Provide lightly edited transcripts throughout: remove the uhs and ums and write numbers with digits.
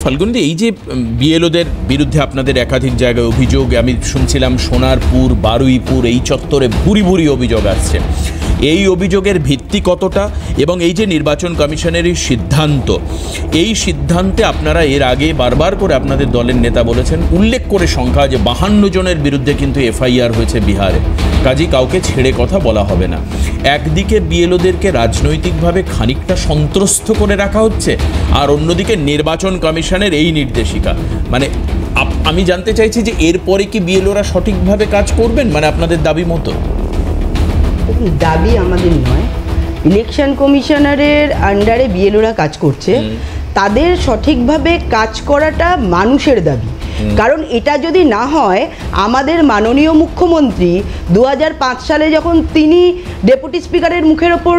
ফাল্গুনদি, এই যে বিএলওদের বিরুদ্ধে আপনাদের একাধিক জায়গায় অভিযোগ, আমি শুনছিলাম সোনারপুর, বারুইপুর এই চত্বরে ভুরি ভুরি অভিযোগ আসছে, এই অভিযোগের ভিত্তি কতটা এবং এই যে নির্বাচন কমিশনের এই সিদ্ধান্ত, এই সিদ্ধান্তে আপনারা এর আগে বারবার করে আপনাদের দলের নেতা বলেছেন, উল্লেখ করে সংখ্যা যে 52 জনের বিরুদ্ধে কিন্তু এফআইআর হয়েছে বিহারে, কাজেই কাউকে ছেড়ে কথা বলা হবে না। একদিকে বিএলওদেরকে রাজনৈতিকভাবে খানিকটা সন্ত্রস্ত করে রাখা হচ্ছে, আর অন্যদিকে নির্বাচন কমিশনের এই নির্দেশিকা, মানে আমি জানতে চাইছি যে এরপরে কি বিএলওরা সঠিকভাবে কাজ করবেন, মানে আপনাদের দাবি মতো? দাবি আমাদের নয়, ইলেকশন কমিশনারের আন্ডারে বিএলওরা কাজ করছে, তাদের সঠিকভাবে কাজ করাটা মানুষের দাবি। কারণ এটা যদি না হয়, আমাদের মাননীয় মুখ্যমন্ত্রী 2005 সালে যখন তিনি ডেপুটি স্পিকারের মুখের ওপর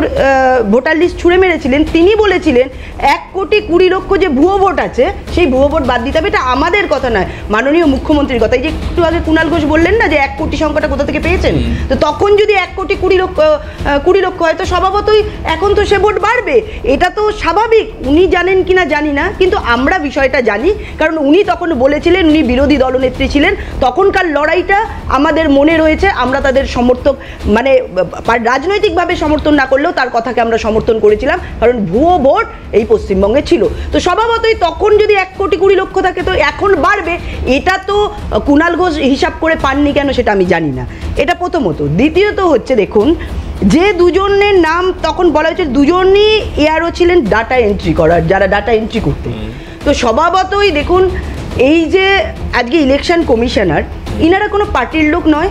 ভোটার লিস্ট ছুঁড়ে মেরেছিলেন, তিনি বলেছিলেন 1,20,00,000 যে ভুয়ো ভোট আছে সেই ভুয়ো ভোট বাদ দিতে হবে। এটা আমাদের কথা নয়, মাননীয় মুখ্যমন্ত্রীর কথা। এই যে একটু আগে কুণাল ঘোষ বললেন না যে 1 কোটি সংখ্যাটা কোথা থেকে পেয়েছেন, তো তখন যদি 1,20,00,000 হয় তো স্বভাবতই এখন তো সে ভোট বাড়বে, এটা তো স্বাভাবিক। উনি জানেন কিনা জানি না, কিন্তু আমরা বিষয়টা জানি, কারণ উনি তখন বলেছিলেন, উনি বিরোধী দলনেত্রী ছিলেন, তখনকার লড়াইটা আমাদের মনে রয়েছে। আমরা তাদের সমর্থক, মানে রাজনৈতিকভাবে সমর্থন না করলেও তার কথাকে আমরা সমর্থন করেছিলাম, কারণ ভুয়ো ভোট এই পশ্চিমবঙ্গে ছিল। তো স্বভাবতই তখন যদি 1,20,00,000 থাকে তো এখন বাড়বে, এটা তো কুণাল ঘোষ হিসাব করে পাননি কেন সেটা আমি জানি না। এটা প্রথমত। দ্বিতীয়ত হচ্ছে, দেখুন যে দুজনের নাম তখন বলা হয়েছে, দুজনই এআরও ছিলেন ডাটা এন্ট্রি করার, যারা ডাটা এন্ট্রি করতেন। তো স্বভাবতই দেখুন, এই যে আজকে ইলেকশন কমিশনার, ইনারা কোনো পার্টির লোক নয়।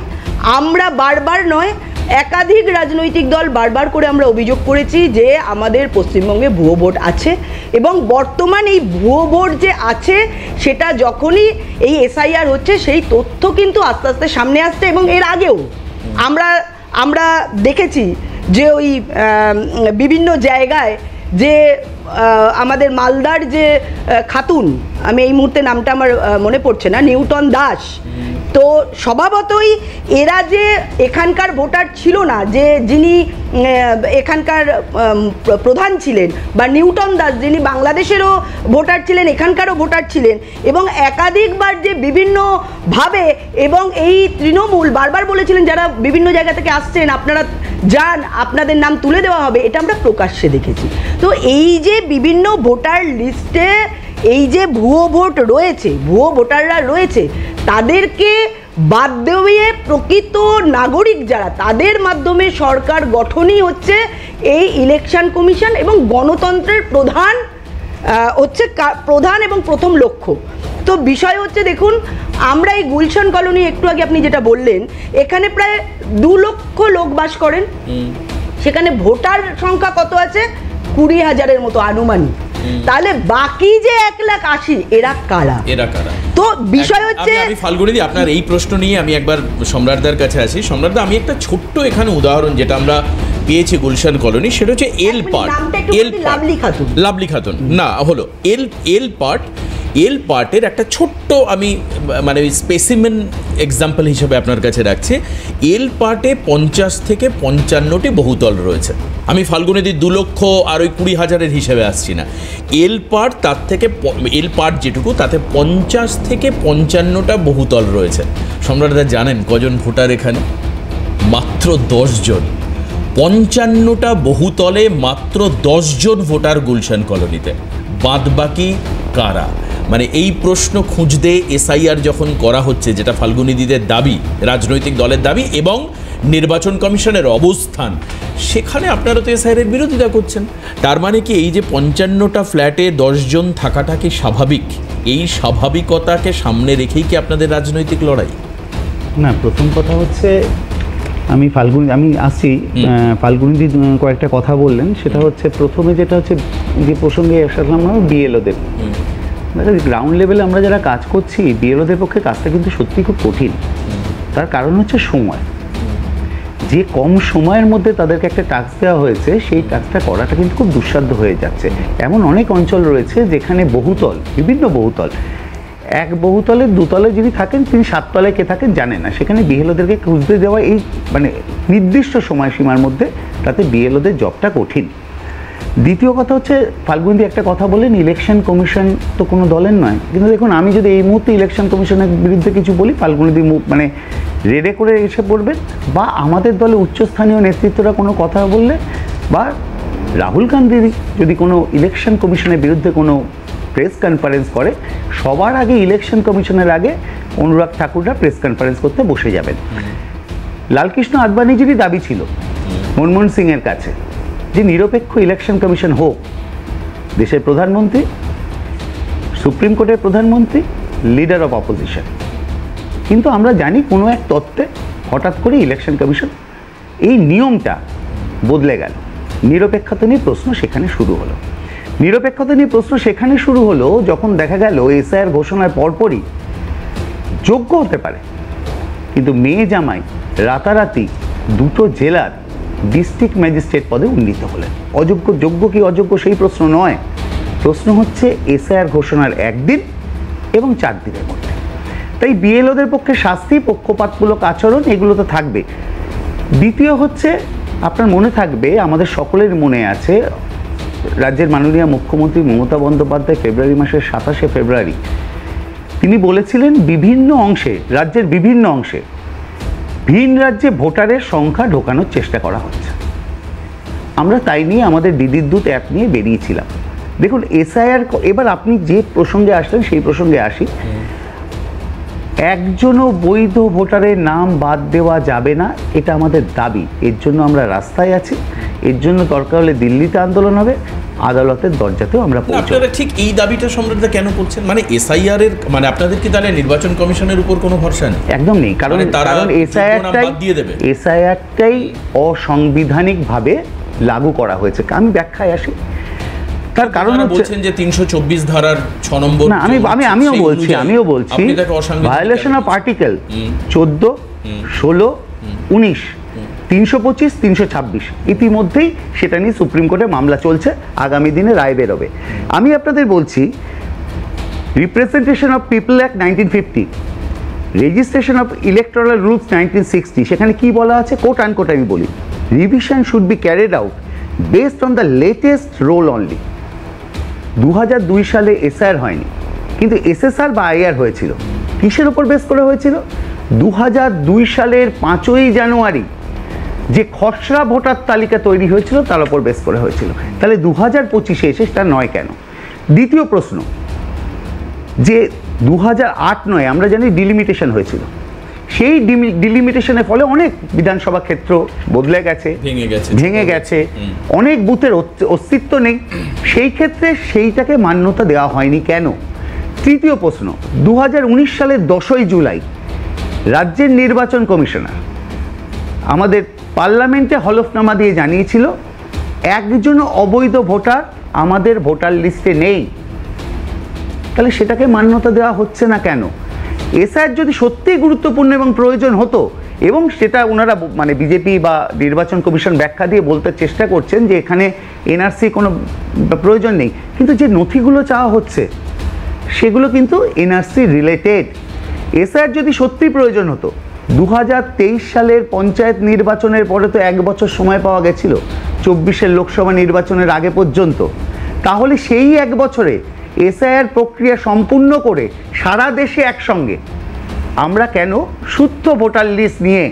আমরা বারবার নয়, একাধিক রাজনৈতিক দল বারবার করে আমরা অভিযোগ করেছি যে আমাদের পশ্চিমবঙ্গে ভুয়ো ভোট আছে, এবং বর্তমান এই ভুয়ো ভোট যে আছে সেটা যখনই এই এসআইআর হচ্ছে সেই তথ্য কিন্তু আস্তে আস্তে সামনে আসছে। এবং এর আগেও আমরা দেখেছি যে ওই বিভিন্ন জায়গায় যে আমাদের মালদার যে খাতুন, আমি এই মুহূর্তে নামটা আমার মনে পড়ছে না, নিউটন দাস, তো স্বভাবতই এরা যে এখানকার ভোটার ছিল না, যে যিনি এখানকার প্রধান ছিলেন, বা নিউটন দাস যিনি বাংলাদেশেরও ভোটার ছিলেন, এখানকারও ভোটার ছিলেন, এবং একাধিকবার যে বিভিন্নভাবে, এবং এই তৃণমূল বারবার বলেছিলেন যারা বিভিন্ন জায়গা থেকে আসছেন আপনারা যান, আপনাদের নাম তুলে দেওয়া হবে, এটা আমরা প্রকাশ্যে দেখেছি। তো এই যে বিভিন্ন ভোটার লিস্টে এই যে ভুয়ো ভোট রয়েছে, ভুয়ো ভোটাররা রয়েছে, তাদেরকে বাদ দিয়ে প্রকৃত নাগরিক যারা, তাদের মাধ্যমে সরকার গঠনই হচ্ছে এই ইলেকশন কমিশন, এবং গণতন্ত্রের প্রধান এবং প্রথম লক্ষ্য। তো বিষয় হচ্ছে, দেখুন আমরা এই গুলশান কলোনি, একটু আগে আপনি যেটা বললেন, এখানে প্রায় 2 লক্ষ লোক বাস করেন, সেখানে ভোটার সংখ্যা কত আছে? 20,000-এর মতো আনুমানিক। তাহলে বাকি যে 1,80,000 এরা কারা? তো বিষয় হচ্ছে, আমি ফাল্গুনিদি আপনার এই প্রশ্ন নিয়ে আমি একবার সম্রাটদার কাছে আসি। সম্রাটদা, আমি একটা ছোট্ট এখানে উদাহরণ যেটা আমরা পেয়েছি গুলশান কলোনি, সেটা হচ্ছে লাভলি খাতুন না হলো এল পার্টের একটা ছোট্ট, আমি মানে স্পেসিমেন এক্সাম্পল হিসেবে আপনার কাছে রাখছি। এল পার্টে 50 থেকে 55টি বহুতল রয়েছে। আমি ফাল্গুনিদি 2 লক্ষ আর ওই 20,000-এর হিসেবে আসছি না। এল পার্ট যেটুকু, তাতে 50 থেকে 55টা বহুতল রয়েছে। সম্রাটদা জানেন কজন ভোটার এখানে? মাত্র 10 জন। 55টা বহুতলে মাত্র 10 জন ভোটার গুলশান কলোনিতে, বাদবাকি কারা? মানে এই প্রশ্ন খুঁজতে এসআইআর যখন করা হচ্ছে, যেটা ফাল্গুনিদিদের দাবি, রাজনৈতিক দলের দাবি এবং নির্বাচন কমিশনের অবস্থান, সেখানে আপনারা তো এসআইআরের বিরোধিতা করছেন। তার মানে কি এই যে 55টা ফ্ল্যাটে 10 জন থাকাটা কি স্বাভাবিক? এই স্বাভাবিকতাকে সামনে রেখেই কি আপনাদের রাজনৈতিক লড়াই? না, প্রথম কথা হচ্ছে, আমি আসছি ফাল্গুনিদি কয়েকটা কথা বললেন, সেটা হচ্ছে প্রথমে যেটা হচ্ছে যে প্রসঙ্গে আসলাম বিএলওদের। গ্রাউন্ড লেভেলে আমরা যারা কাজ করছি, বিএলওদের পক্ষে কাজটা কিন্তু সত্যি খুব কঠিন। তার কারণ হচ্ছে সময়, যে কম সময়ের মধ্যে তাদেরকে একটা টাস্ক দেওয়া হয়েছে, সেই টাস্কটা করাটা কিন্তু খুব দুঃসাধ্য হয়ে যাচ্ছে। এমন অনেক অঞ্চল রয়েছে যেখানে বহুতল, বিভিন্ন বহুতল, এক বহুতলে 2 তলে যিনি থাকেন তিনি 7 তলায় কে থাকেন জানে না, সেখানে বিএলওদেরকে খুঁজতে দেওয়া এই মানে নির্দিষ্ট সময়সীমার মধ্যে, তাতে বিএলওদের জবটা কঠিন। দ্বিতীয় কথা হচ্ছে, ফাল্গুনদি একটা কথা বলেন, ইলেকশন কমিশন তো কোনো দলের নয়, কিন্তু দেখুন আমি যদি এই মুহূর্তে ইলেকশন কমিশনের বিরুদ্ধে কিছু বলি, ফাল্গুনদি মানে রেডে করে এসে পড়বেন, বা আমাদের দলে উচ্চস্থানীয় নেতৃত্বরা কোনো কথা বললে, বা রাহুল গান্ধী যদি কোনো ইলেকশন কমিশনের বিরুদ্ধে কোনো প্রেস কনফারেন্স করে, সবার আগে ইলেকশন কমিশনের আগে অনুরাগ ঠাকুররা প্রেস কনফারেন্স করতে বসে যাবেন। লালকৃষ্ণ আদবানিজিরই দাবি ছিল মনমোহন সিংয়ের কাছে যে নিরপেক্ষ ইলেকশন কমিশন হোক, দেশের প্রধানমন্ত্রী, সুপ্রিম কোর্টের প্রধানমন্ত্রী, লিডার অফ অপোজিশন। কিন্তু আমরা জানি কোনো এক তত্ত্বে হঠাৎ করে ইলেকশন কমিশন এই নিয়মটা বদলে গেল, নিরপেক্ষতা নিয়ে প্রশ্ন সেখানে শুরু হলো। নিরপেক্ষতা নিয়ে প্রশ্ন সেখানে শুরু হলো যখন দেখা গেল এসআইআর ঘোষণার পরপরই যোগ্য হতে পারে, কিন্তু মেয়ে জামাই রাতারাতি দুটো জেলার ডিস্ট্রিক্ট ম্যাজিস্ট্রেট পদে উন্নীত হলেন। অযোগ্য, যোগ্য কি অযোগ্য সেই প্রশ্ন নয়, প্রশ্ন হচ্ছে এসআইআর ঘোষণার একদিন এবং 4 দিনের মধ্যে। তাই বিএলওদের পক্ষে শাস্তি, পক্ষপাতমূলক আচরণ এগুলো তো থাকবে। দ্বিতীয় হচ্ছে, আপনার মনে থাকবে, আমাদের সকলের মনে আছে, রাজ্যের মাননীয় মুখ্যমন্ত্রী মমতা বন্দ্যোপাধ্যায় ফেব্রুয়ারি মাসের 27শে ফেব্রুয়ারি তিনি বলেছিলেন বিভিন্ন অংশে, রাজ্যের বিভিন্ন অংশে ভিন রাজ্যে ভোটারের সংখ্যা ঢোকানোর চেষ্টা করা হচ্ছে। আমরা তাই নিয়ে আমাদের দিদির দূত অ্যাপ নিয়ে বেরিয়েছিলাম। দেখুন এসআইআর, এবার আপনি যে প্রসঙ্গে আসলেন সেই প্রসঙ্গে আসি। একজনও বৈধ ভোটারের নাম বাদ দেওয়া যাবে না, এটা আমাদের দাবি। এর জন্য আমরা রাস্তায় আছি, এর জন্য দরকার হলে দিল্লিতে আন্দোলন হবে, আদালতের দরজাতেও আমরা পৌঁছাবো। আপনারা ঠিক এই দাবিটা সম্রাটদা কেন করছেন? মানে এসআইআর এর মানে আপনাদের কি তাহলে নির্বাচন কমিশনের উপর কোনো ভরসা নেই? একদম নেই, কারণ এসআইআরটাই অসাংবিধানিকভাবে লাগু করা হয়েছে। আমি ব্যাখ্যায় আসি। তার কারণ বলছেন যে 324 ধারার 6 নম্বর, না আমিও বলছি ভায়োলেশন অফ আর্টিকেল 14, 16, 19, 325, 326 ইতিমধ্যেই সেটা নিয়ে সুপ্রিম কোর্টে মামলা চলছে, আগামী দিনে রায় বেরোবে। আমি আপনাদের বলছি, representation of people act 1950, registration of electoral rules 1960, সেখানে কি বলা আছে, কোট আনকোট আমি বলি, revision should be carried out based on the latest roll only. 2002 সালে এসআইআর হয়নি, কিন্তু এসএসআর বা আইআর হয়েছিল। কিসের উপর বেস করে হয়েছিল? 2002 সালের 5ই জানুয়ারি যে খসড়া ভোটার তালিকা তৈরি হয়েছিল তার উপর বেস করে হয়েছিল। তাহলে 2025-এ এসে সেটা নয় কেন? দ্বিতীয় প্রশ্ন, যে 2008-9 আমরা জানি ডিলিমিটেশন হয়েছিল, সেই ডিলিমিটেশনের ফলে অনেক বিধানসভা ক্ষেত্র বদলে গেছে, ভেঙে গেছে, অনেক বুথের অস্তিত্ব নেই। সেই ক্ষেত্রে সেইটাকে মান্যতা দেওয়া হয়নি কেন? তৃতীয় প্রশ্ন, 2019 সালের 10ই জুলাই রাজ্যের নির্বাচন কমিশনার আমাদের পার্লামেন্টে হলফনামা দিয়ে জানিয়েছিল একজন অবৈধ ভোটার আমাদের ভোটার লিস্টে নেই। তাহলে সেটাকে মান্যতা দেওয়া হচ্ছে না কেন? এসআইআর যদি সত্যিই গুরুত্বপূর্ণ এবং প্রয়োজন হতো, এবং সেটা ওনারা মানে বিজেপি বা নির্বাচন কমিশন ব্যাখ্যা দিয়ে বলতে চেষ্টা করছেন যে এখানে এনআরসি কোনো প্রয়োজন নেই, কিন্তু যে নথিগুলো চাওয়া হচ্ছে সেগুলো কিন্তু এনআরসি রিলেটেড। এসআইআর যদি সত্যিই প্রয়োজন হতো, 2023 সালের পঞ্চায়েত নির্বাচনের পরে তো 1 বছর সময় পাওয়া গেছিল 24-এর লোকসভা নির্বাচনের আগে পর্যন্ত, তাহলে সেই 1 বছরে এসআইআর প্রক্রিয়া সম্পূর্ণ করে সারা দেশে একসঙ্গে আমরা কেন শুদ্ধ ভোটার লিস্ট নিয়ে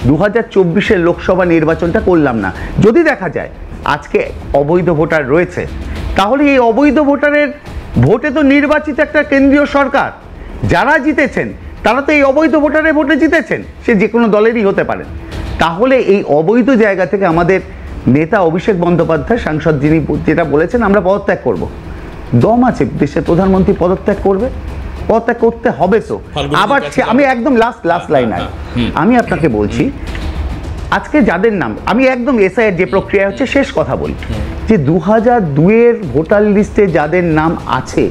2024-এর লোকসভা নির্বাচনটা করলাম না? যদি দেখা যায় আজকে অবৈধ ভোটার রয়েছে, তাহলে এই অবৈধ ভোটারের ভোটে তো নির্বাচিত একটা কেন্দ্রীয় সরকার, যারা জিতেছেন তারা তো এই অবৈধ ভোটারের ভোটে জিতেছেন, সে যে কোনো দলেরই হতে পারেন। তাহলে এই অবৈধ জায়গা থেকে আমাদের নেতা অভিষেক বন্দ্যোপাধ্যায় সাংসদ যিনি যেটা বলেছেন আমরা পদত্যাগ করব, দম আছে দেশের প্রধানমন্ত্রী পদত্যাগ করবে, পদত্যাগ করতে হবে। তো আবার আমি একদম লাস্ট লাইন আমি আপনাকে বলছি, আজকে যাদের নাম আমি একদম এসআইআর যে প্রক্রিয়া হচ্ছে শেষ কথা বলি, যে 2002-এর ভোটার লিস্টে যাদের নাম আছে,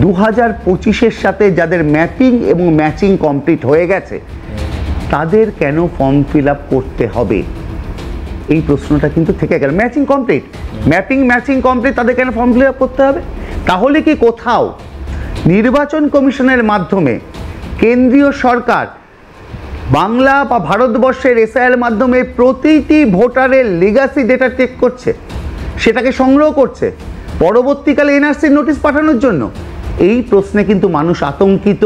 2025-এর সাথে যাদের ম্যাপিং এবং ম্যাচিং কমপ্লিট হয়ে গেছে, তাদের কেন ফর্ম ফিল আপ করতে হবে? এই প্রশ্নটা কিন্তু থেকে গেল। ম্যাচিং কমপ্লিট, ম্যাচিং কমপ্লিট, তাদের কেন ফর্ম ফিল আপ করতে হবে? তাহলে কি কোথাও নির্বাচন কমিশনের মাধ্যমে কেন্দ্রীয় সরকার বাংলা বা ভারতবর্ষের এসআইআর মাধ্যমে প্রতিটি ভোটারের লিগাসি ডেটা চেক করছে? সেটাকে সংগ্রহ করছে পরবর্তীকালে এনআরসির নোটিশ পাঠানোর জন্য। এই প্রশ্নে কিন্তু মানুষ আতঙ্কিত।